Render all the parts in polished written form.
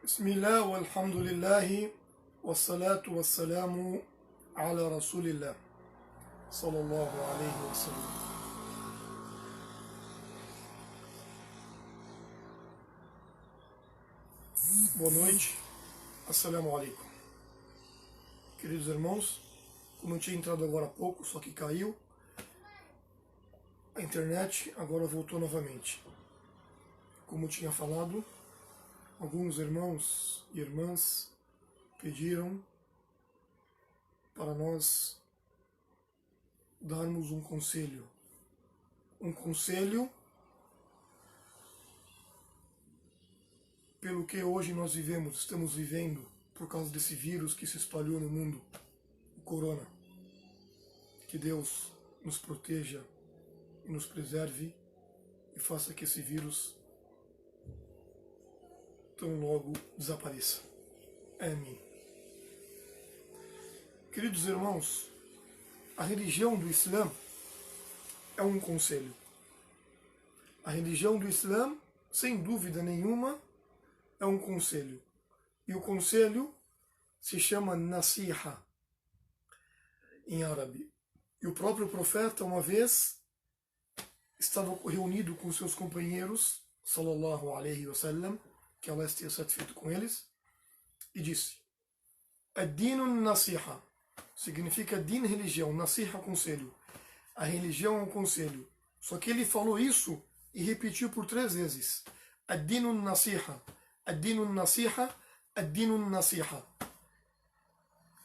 بسم الله والحمد لله والصلاة والسلام على رسول الله صلى الله عليه وسلم. Boa noite, assalamu alaikum. Queridos irmãos, como eu tinha entrado agora há pouco, só que caiu, a internet agora voltou novamente. Como eu tinha falado, alguns irmãos e irmãs pediram para nós darmos um conselho pelo que hoje nós estamos vivendo por causa desse vírus que se espalhou no mundo, o corona. Que Deus nos proteja e nos preserve e faça que esse vírus tão logo desapareça. Amém. Queridos irmãos, a religião do Islã é um conselho. A religião do Islã, sem dúvida nenhuma, é um conselho. E o conselho se chama nasiha, em árabe. E o próprio profeta, uma vez, estava reunido com seus companheiros, sallallahu alaihi wasallam, que Allah esteja satisfeito com eles, e disse: Ad-dinun nasiha, significa din, religião, nasiha, conselho. A religião é um conselho. Só que ele falou isso e repetiu por 3 vezes. Ad-dinun nasiha, ad-dinun nasiha, ad-dinun nasiha.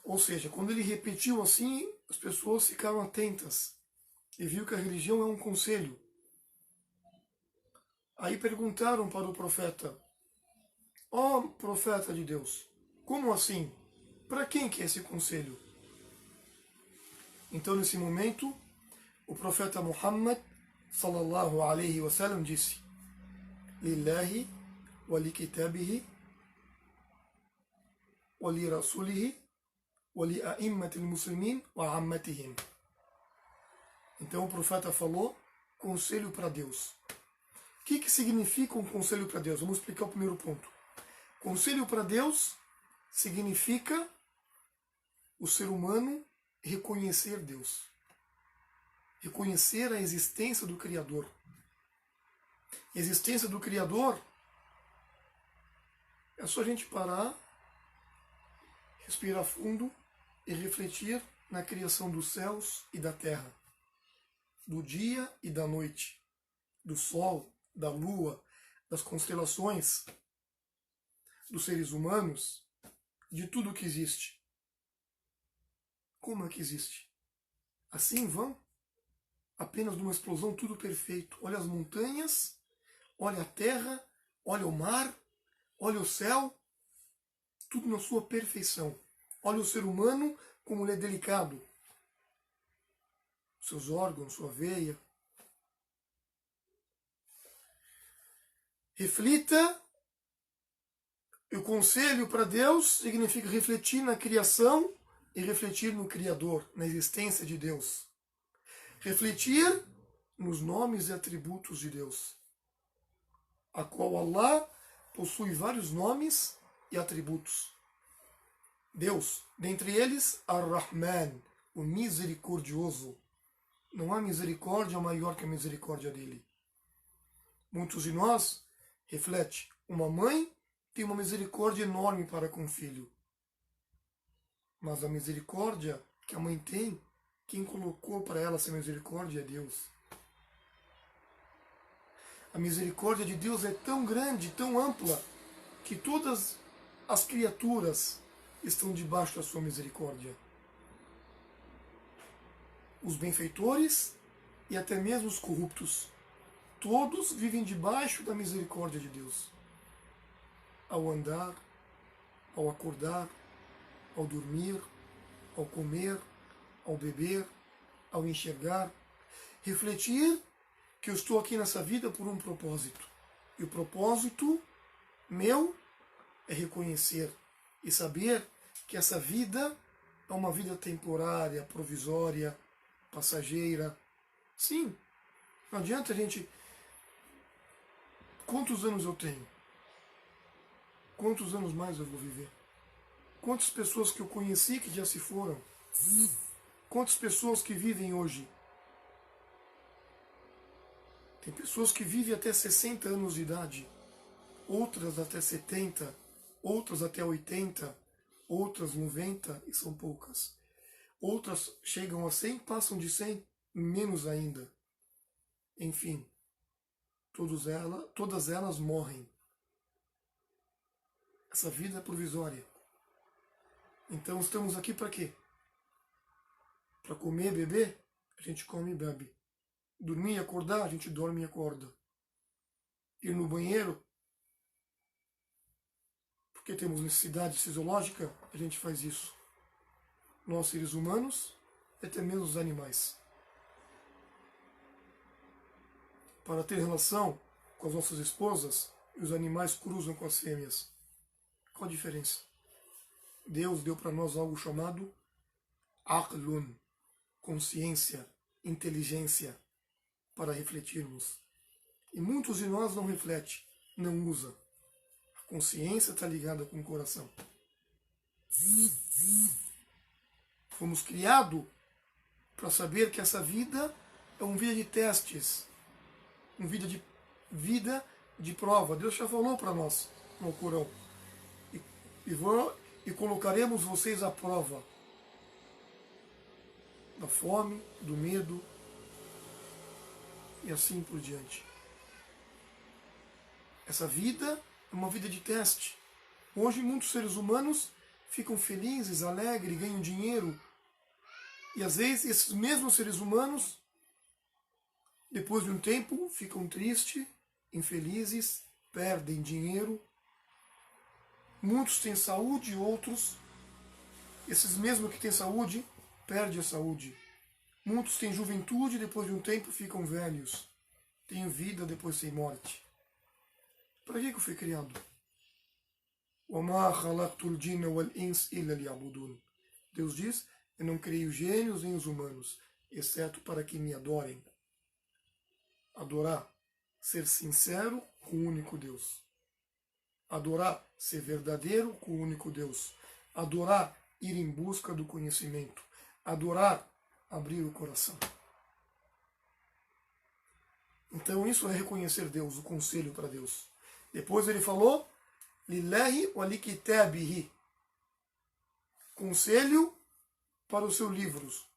Ou seja, quando ele repetiu assim, as pessoas ficaram atentas e viu que a religião é um conselho. Aí perguntaram para o profeta: ó profeta de Deus, como assim? Para quem que é esse conselho? Então, nesse momento, o profeta Muhammad sallallahu alaihi wasallam disse: Lillahi wa li kitabihi wa li rasulihi wa li a'immatil muslimin wa ammatihim. Então o profeta falou: conselho para Deus. O que significa um conselho para Deus? Vamos explicar o primeiro ponto. Conselho para Deus significa o ser humano reconhecer Deus. Reconhecer a existência do Criador. A existência do Criador é só a gente parar, respirar fundo e refletir na criação dos céus e da terra, do dia e da noite, do sol, da lua, das constelações, dos seres humanos, de tudo que existe. Como é que existe? Assim vão? Apenas numa explosão, tudo perfeito. Olha as montanhas, olha a terra, olha o mar, olha o céu, tudo na sua perfeição. Olha o ser humano como ele é delicado. Seus órgãos, sua veia. Reflita. E o conselho para Deus significa refletir na criação e refletir no Criador, na existência de Deus. Refletir nos nomes e atributos de Deus, a qual Allah possui vários nomes e atributos. Deus, dentre eles, Ar-Rahman, o misericordioso. Não há misericórdia maior que a misericórdia dele. Muitos de nós refletem: uma mãe tem uma misericórdia enorme para com o filho. Mas a misericórdia que a mãe tem, quem colocou para ela essa misericórdia é Deus. A misericórdia de Deus é tão grande, tão ampla, que todas as criaturas estão debaixo da sua misericórdia. Os benfeitores e até mesmo os corruptos. Todos vivem debaixo da misericórdia de Deus. Ao andar, ao acordar, ao dormir, ao comer, ao beber, ao enxergar, refletir que eu estou aqui nessa vida por um propósito. E o propósito meu é reconhecer e saber que essa vida é uma vida temporária, provisória, passageira. Sim, não adianta a gente... Quantos anos eu tenho? quantos anos mais eu vou viver? Quantas pessoas que eu conheci que já se foram? Quantas pessoas que vivem hoje? Tem pessoas que vivem até 60 anos de idade, outras até 70, outras até 80, outras 90 e são poucas. Outras chegam a 100, passam de 100, menos ainda. Enfim, todas elas morrem. Essa vida é provisória. Então estamos aqui para quê? Para comer, beber? A gente come e bebe. Dormir e acordar? A gente dorme e acorda. Ir no banheiro? Porque temos necessidade fisiológica? A gente faz isso. Nós, seres humanos, e até mesmo os animais. Para ter relação com as nossas esposas, e os animais cruzam com as fêmeas. Qual a diferença? Deus deu para nós algo chamado aqlun, consciência, inteligência, para refletirmos. E muitos de nós não refletem, não usa. A consciência está ligada com o coração. Fomos criados para saber que essa vida é uma vida de testes, uma vida de prova. Deus já falou para nós no Corão. E colocaremos vocês à prova da fome, do medo e assim por diante. Essa vida é uma vida de teste. Hoje muitos seres humanos ficam felizes, alegres, ganham dinheiro. E às vezes esses mesmos seres humanos, depois de um tempo, ficam tristes, infelizes, perdem dinheiro. Muitos têm saúde, outros, esses mesmos que têm saúde, perdem a saúde. Muitos têm juventude, depois de um tempo ficam velhos. Têm vida, depois sem morte. Para que eu fui criado? Deus diz, eu não criei os gênios nem os humanos, exceto para que me adorem. Adorar, ser sincero com o único Deus. Adorar, ser verdadeiro com o único Deus. Adorar, ir em busca do conhecimento. Adorar, abrir o coração. Então isso é reconhecer Deus, o conselho para Deus. Depois ele falou, Lillahi wa likitabihi. Conselho para os seus livros.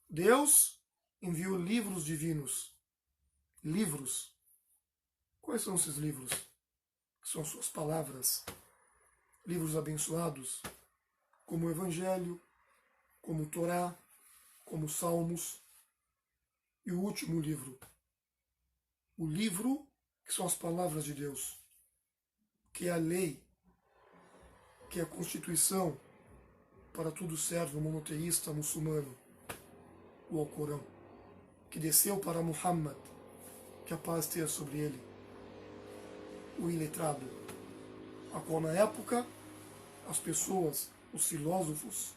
Deus enviou livros divinos. Livros. Quais são esses livros? São suas palavras. Livros abençoados, como o Evangelho, como o Torá, como os Salmos. E o último livro. O livro que são as palavras de Deus, que é a lei, que é a Constituição para tudo servo monoteísta muçulmano, o Alcorão, que desceu para Muhammad, que a paz esteja sobre ele, o iletrado, a qual na época as pessoas, os filósofos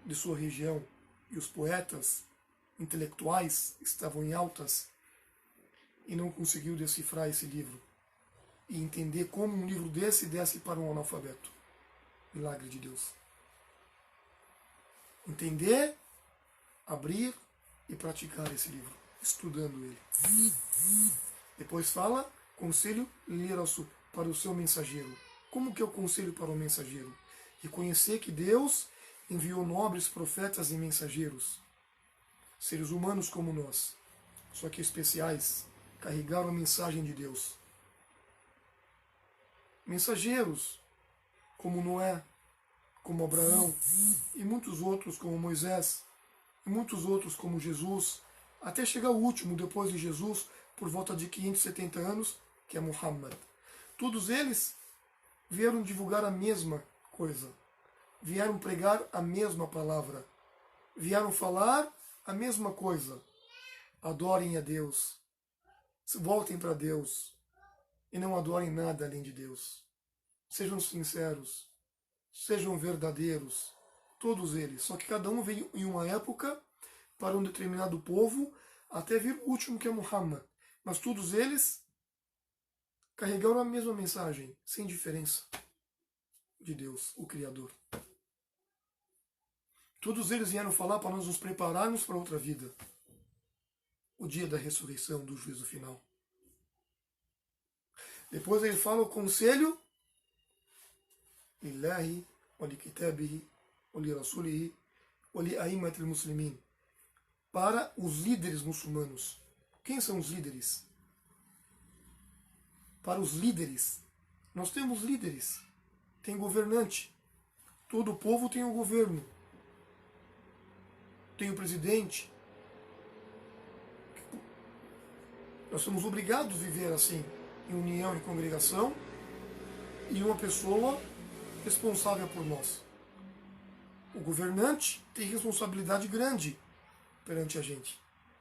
de sua região e os poetas intelectuais estavam em altas e não conseguiu decifrar esse livro e entender como um livro desse desce para um analfabeto. Milagre de Deus. Entender, abrir e praticar esse livro, estudando ele. Depois fala, conselho para o seu mensageiro. Como que é o conselho para o mensageiro? Reconhecer que Deus enviou nobres profetas e mensageiros, seres humanos como nós, só que especiais, carregaram a mensagem de Deus. Mensageiros como Noé, como Abraão, e muitos outros como Moisés, e muitos outros como Jesus, até chegar o último depois de Jesus, por volta de 570 anos, que é Muhammad. Todos eles vieram divulgar a mesma coisa, vieram pregar a mesma palavra, vieram falar a mesma coisa. Adorem a Deus, voltem para Deus e não adorem nada além de Deus. Sejam sinceros, sejam verdadeiros, todos eles. Só que cada um veio em uma época para um determinado povo, até vir o último que é Muhammad. Mas todos eles carregaram a mesma mensagem, sem diferença. de Deus, o Criador. Todos eles vieram falar para nós nos prepararmos para outra vida. O dia da ressurreição, do juízo final. Depois ele fala o conselho lillahi wa li kitabihi wa li rasulihi wa li a'immatil muslimin, para os líderes muçulmanos. Quem são os líderes? Para os líderes. Nós temos líderes. Tem governante. Todo o povo tem um governo. Tem o presidente. Nós somos obrigados a viver assim, em união e congregação, e uma pessoa responsável por nós. O governante tem responsabilidade grande perante a gente.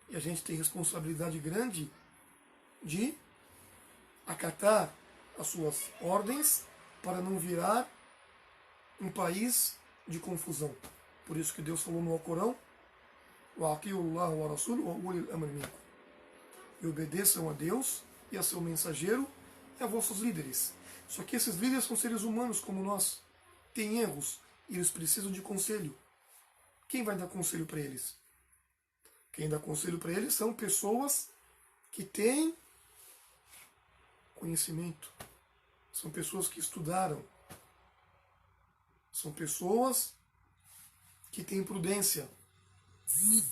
E a gente tem responsabilidade grande de acatar as suas ordens para não virar um país de confusão. Por isso que Deus falou no Alcorão: "Wa'ati'ullaha wa rasulahu wa ulil amri minkum", e obedeçam a Deus e a seu mensageiro e a vossos líderes. Só que esses líderes são seres humanos como nós, têm erros e eles precisam de conselho. Quem vai dar conselho para eles? Quem dá conselho para eles são pessoas que têm conhecimento, são pessoas que estudaram, são pessoas que têm prudência,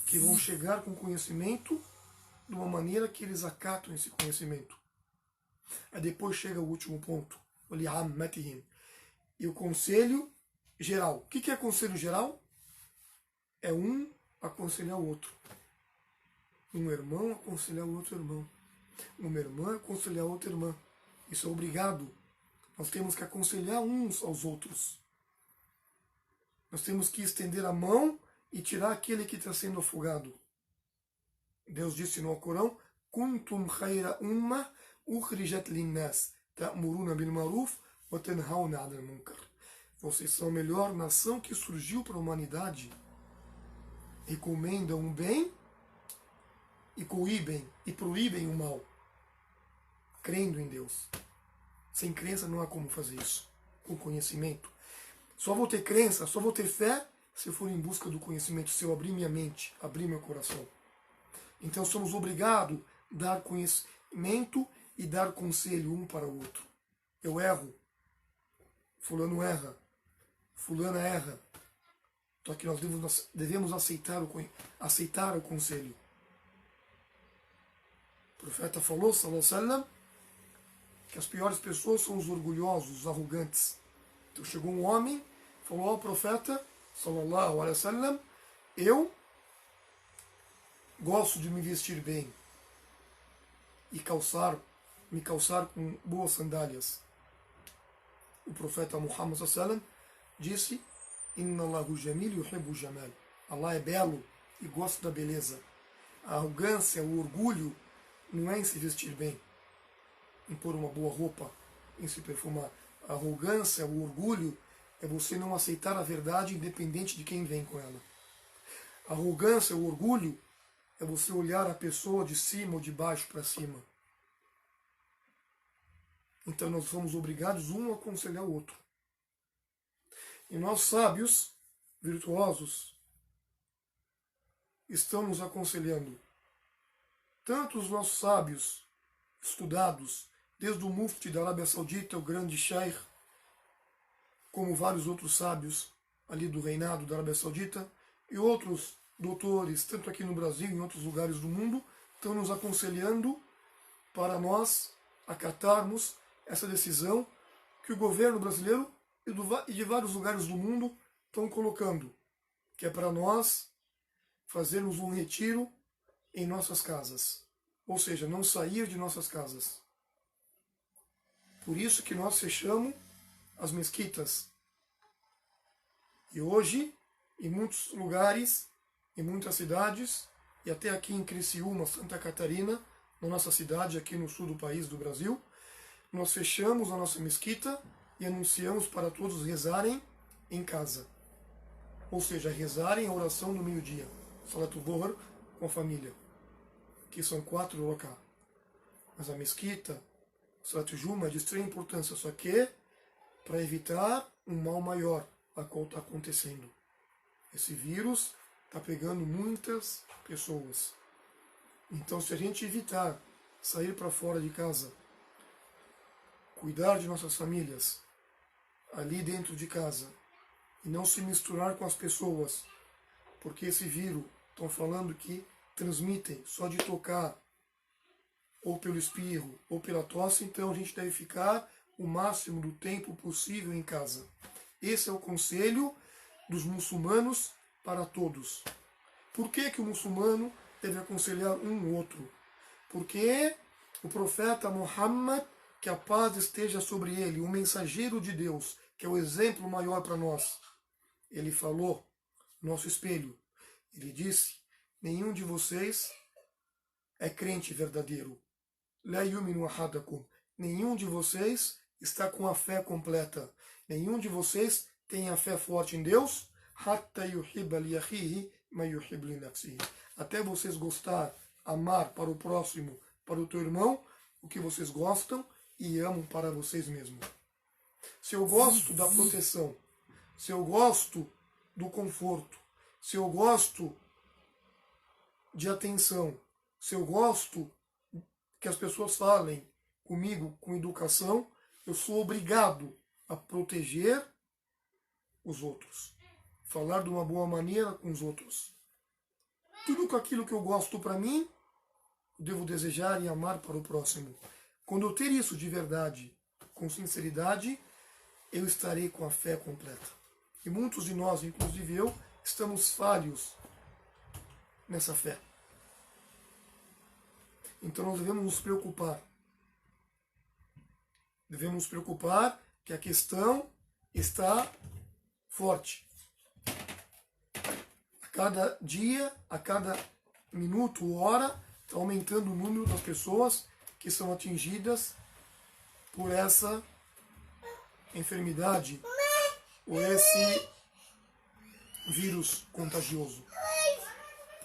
que vão chegar com conhecimento de uma maneira que eles acatam esse conhecimento. Aí depois chega o último ponto, o li'ammatihim, e o conselho geral. O que é conselho geral? É um aconselhar o outro. Um irmão aconselhar o outro irmão. Uma irmã aconselhar outra irmã. Isso é obrigado. Nós temos que aconselhar uns aos outros. Nós temos que estender a mão e tirar aquele que está sendo afogado. Deus disse no Alcorão: "Kuntum khayra ummah ukhrijat linnas, ta'muruna bil ma'ruf wa tanhauna 'anil munkar". Vocês são a melhor nação que surgiu para a humanidade. Recomendam o bem e coíbem e proíbem o mal, crendo em Deus. Sem crença não há como fazer isso. Com conhecimento. Só vou ter crença, só vou ter fé se eu for em busca do conhecimento, se eu abrir minha mente, abrir meu coração. Então somos obrigados a dar conhecimento e dar conselho um para o outro. Eu erro, fulano erra, fulana erra. Só que nós devemos aceitar o conselho. O profeta falou, sallallahu alaihi wasallam, que as piores pessoas são os orgulhosos, os arrogantes. Então chegou um homem, falou ao profeta, sallallahu alaihi wasallam, eu gosto de me vestir bem e me calçar com boas sandálias. O profeta Muhammad sallallahu alaihi wasallam disse: "Inna Allahu jamil yuhibbu jamal". Allah é belo e gosta da beleza. A arrogância, o orgulho não é em se vestir bem, em pôr uma boa roupa, em se perfumar. A arrogância, o orgulho é você não aceitar a verdade independente de quem vem com ela. A arrogância, o orgulho é você olhar a pessoa de cima ou de baixo para cima. Então nós somos obrigados um a aconselhar o outro. E nós, sábios, virtuosos, estão nos aconselhando. Tanto os nossos sábios, estudados, desde o mufti da Arábia Saudita, o grande Sheikh, como vários outros sábios ali do reinado da Arábia Saudita, e outros doutores, tanto aqui no Brasil e em outros lugares do mundo, estão nos aconselhando para nós acatarmos essa decisão que o governo brasileiro e de vários lugares do mundo estão colocando, que é para nós fazermos um retiro em nossas casas, ou seja, não sair de nossas casas. Por isso que nós fechamos as mesquitas. E hoje, em muitos lugares, em muitas cidades, e até aqui em Criciúma, Santa Catarina, na nossa cidade, aqui no sul do país, do Brasil, nós fechamos a nossa mesquita e anunciamos para todos rezarem em casa. Ou seja, rezarem a oração do meio-dia, Salat al-Dhuhr, com a família, que são 4 rak'ah. Mas a mesquita, Salat al-Juma, é de extrema importância, só que para evitar um mal maior está acontecendo. Esse vírus está pegando muitas pessoas. Então, se a gente evitar sair para fora de casa, cuidar de nossas famílias ali dentro de casa e não se misturar com as pessoas, porque esse vírus, estão falando que transmitem só de tocar, ou pelo espirro, ou pela tosse, então a gente deve ficar o máximo do tempo possível em casa. Esse é o conselho dos muçulmanos para todos. Por que que o muçulmano deve aconselhar um outro? Porque o profeta Muhammad, que a paz esteja sobre ele, o mensageiro de Deus, que é o exemplo maior para nós, ele falou, nosso espelho, ele disse, nenhum de vocês é crente verdadeiro. La yuminu ahadakum. Nenhum de vocês está com a fé completa. Nenhum de vocês tem a fé forte em Deus. Hatta yuhibba li akhihi ma yuhibbu li nafsihi. Até vocês gostar, amar para o próximo, para o teu irmão, o que vocês gostam e amam para vocês mesmos. Se eu gosto da proteção, se eu gosto do conforto, se eu gosto de atenção, se eu gosto que as pessoas falem comigo com educação, eu sou obrigado a proteger os outros. Falar de uma boa maneira com os outros. Tudo com aquilo que eu gosto para mim, eu devo desejar e amar para o próximo. Quando eu ter isso de verdade, com sinceridade, eu estarei com a fé completa. E muitos de nós, inclusive eu, estamos falhos nessa fé. Então nós devemos nos preocupar. Devemos nos preocupar que a questão está forte. A cada dia, a cada minuto, hora, está aumentando o número das pessoas que são atingidas por essa enfermidade ou esse vírus contagioso.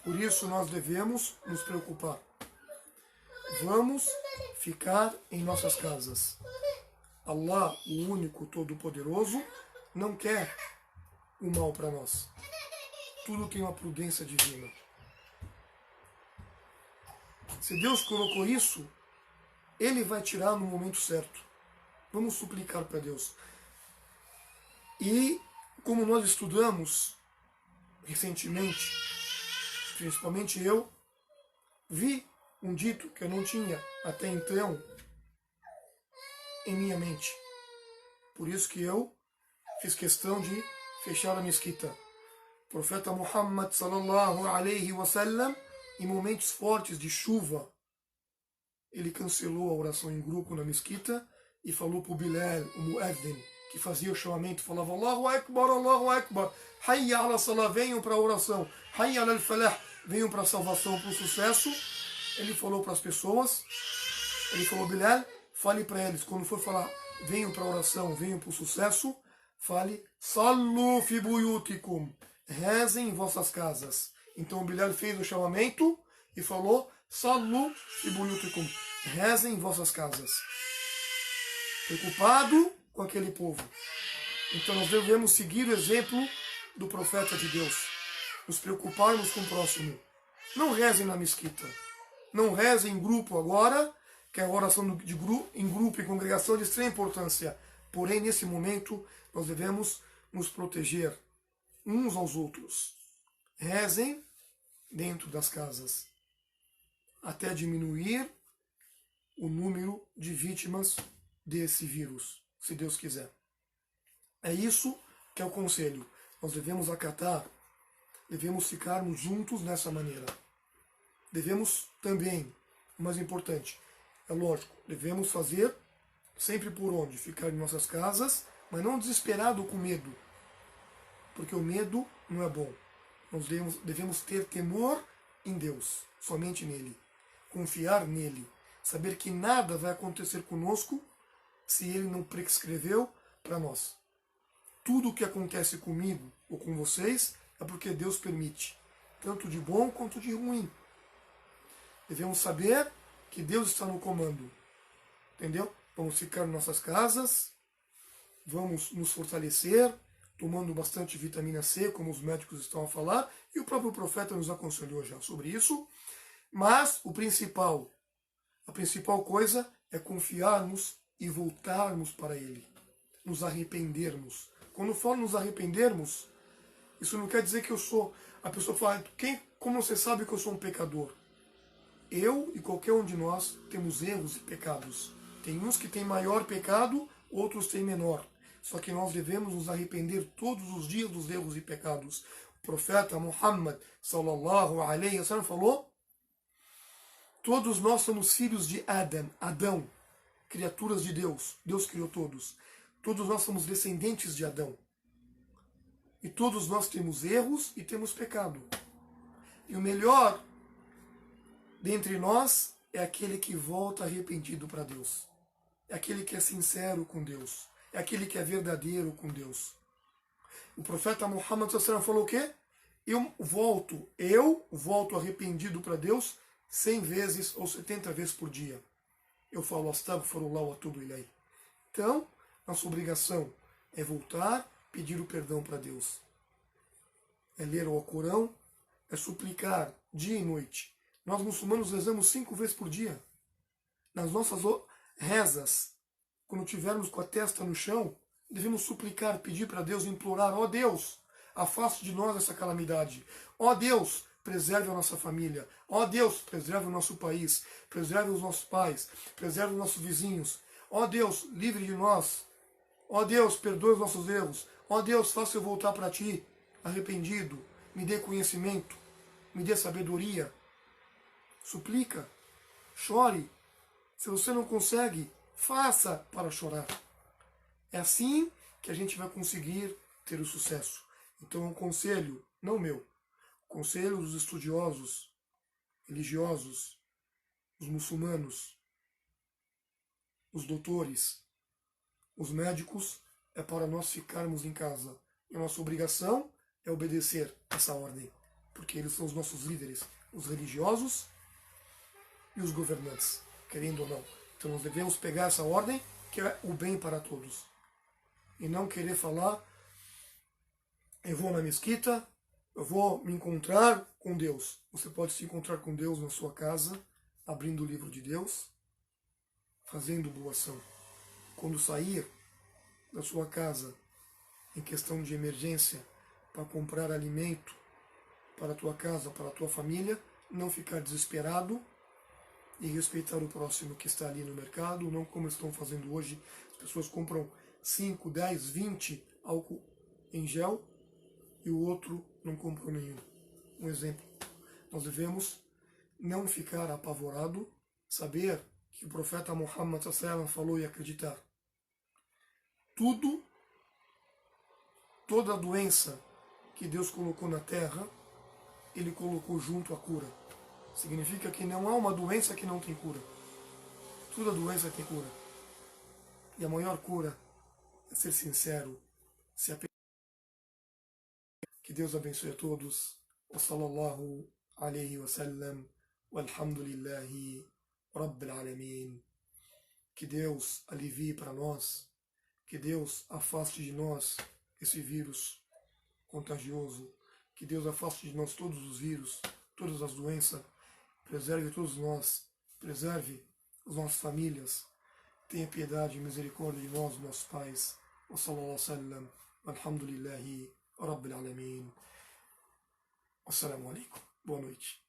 Por isso nós devemos nos preocupar. Vamos ficar em nossas casas. Allah, o único todo-poderoso, não quer o mal para nós. Tudo tem uma prudência divina. Se Deus colocou isso, Ele vai tirar no momento certo. Vamos suplicar para Deus. E como nós estudamos recentemente, principalmente eu, vi um dito que eu não tinha até então em minha mente. Por isso que eu fiz questão de fechar a mesquita. O profeta Muhammad sallallahu alaihi wasallam, em momentos fortes de chuva, ele cancelou a oração em grupo na mesquita e falou para o Bilal, o Mu'adhin, que fazia o chamamento, falava Allahu Akbar, Hayya ala salah, venham para a oração, Hayya ala al-falah, venham para a salvação, para o sucesso. Ele falou para as pessoas, ele falou, Bilal, fale para eles, quando for falar, venham para a oração, venham para o sucesso, fale, Sallu fi buyutikum, rezem em vossas casas. Então o Bilal fez o chamamento e falou, Sallu fi buyutikum, rezem em vossas casas. Preocupado com aquele povo. Então nós devemos seguir o exemplo do profeta de Deus, nos preocuparmos com o próximo. Não rezem na mesquita. Não rezem em grupo agora, que é a oração em grupo e congregação de extrema importância. Porém, nesse momento, nós devemos nos proteger uns aos outros. Rezem dentro das casas, até diminuir o número de vítimas desse vírus, se Deus quiser. É isso que é o conselho. Nós devemos acatar, devemos ficarmos juntos nessa maneira. Devemos também, o mais importante, é lógico, devemos fazer sempre por onde? Ficar em nossas casas, mas não desesperado com medo. Porque o medo não é bom. Nós devemos ter temor em Deus, somente nele. Confiar nele. Saber que nada vai acontecer conosco se ele não prescreveu para nós. Tudo o que acontece comigo ou com vocês é porque Deus permite. Tanto de bom quanto de ruim. Devemos saber que Deus está no comando. Entendeu? Vamos ficar em nossas casas, vamos nos fortalecer, tomando bastante vitamina C, como os médicos estão a falar, e o próprio profeta nos aconselhou já sobre isso. Mas a principal coisa é confiarmos e voltarmos para Ele, nos arrependermos. Quando falo nos arrependermos, isso não quer dizer que eu sou... A pessoa fala, como você sabe que eu sou um pecador? Eu e qualquer um de nós temos erros e pecados. Tem uns que têm maior pecado, outros têm menor. Só que nós devemos nos arrepender todos os dias dos erros e pecados. O profeta Muhammad sallallahu alaihi wasallam falou: todos nós somos filhos de Adão, criaturas de Deus. Deus criou todos. Todos nós somos descendentes de Adão. E todos nós temos erros e temos pecado. E o melhor dentre nós é aquele que volta arrependido para Deus. É aquele que é sincero com Deus. É aquele que é verdadeiro com Deus. O profeta Muhammad falou o quê? Eu volto arrependido para Deus 100 vezes ou 70 vezes por dia. Eu falo astaghfirullah wa atubu ilayh. Então, nossa obrigação é voltar, pedir o perdão para Deus. É ler o Alcorão, é suplicar dia e noite. Nós muçulmanos rezamos 5 vezes por dia. Nas nossas rezas, quando tivermos com a testa no chão, devemos suplicar, pedir para Deus, implorar: ó Deus, afaste de nós essa calamidade. Ó Deus, preserve a nossa família. Ó Deus, preserve o nosso país. Preserve os nossos pais. Preserve os nossos vizinhos. Ó Deus, livre de nós. Ó Deus, perdoe os nossos erros. Ó Deus, faça eu voltar para Ti, arrependido. Me dê conhecimento. Me dê sabedoria. Suplica. Chore. Se você não consegue, faça para chorar. É assim que a gente vai conseguir ter o sucesso. Então é um conselho, não meu, conselho dos estudiosos, religiosos, os muçulmanos, os doutores, os médicos, é para nós ficarmos em casa. E a nossa obrigação é obedecer essa ordem, porque eles são os nossos líderes, os religiosos e os governantes, querendo ou não. Então nós devemos pegar essa ordem, que é o bem para todos. E não querer falar: eu vou na mesquita, eu vou me encontrar com Deus. Você pode se encontrar com Deus na sua casa, abrindo o livro de Deus, fazendo boa ação. Quando sair da sua casa, em questão de emergência, para comprar alimento para a tua casa, para a tua família, não ficar desesperado e respeitar o próximo que está ali no mercado, não como estão fazendo hoje. As pessoas compram 5, 10, 20 álcool em gel e o outro não comprou nenhum. Um exemplo. Nós devemos não ficar apavorado, saber que o profeta Muhammad falou e acreditar. Toda a doença que Deus colocou na terra, Ele colocou junto à cura. Significa que não há uma doença que não tem cura. Toda doença tem cura. E a maior cura é ser sincero, se apegar. Que Deus abençoe a todos. Wa sallallahu alayhi wa sallam. Walhamdulillahi rabbil alamin. Que Deus alivie para nós. Que Deus afaste de nós esse vírus contagioso. Que Deus afaste de nós todos os vírus, todas as doenças. Preserve todos nós. Preserve as nossas famílias. Tenha piedade e misericórdia de nós, nossos pais. Wa sallallahu sallam. Alhamdulillahi rabbil alamin. Assalamu alaikum. Boa noite.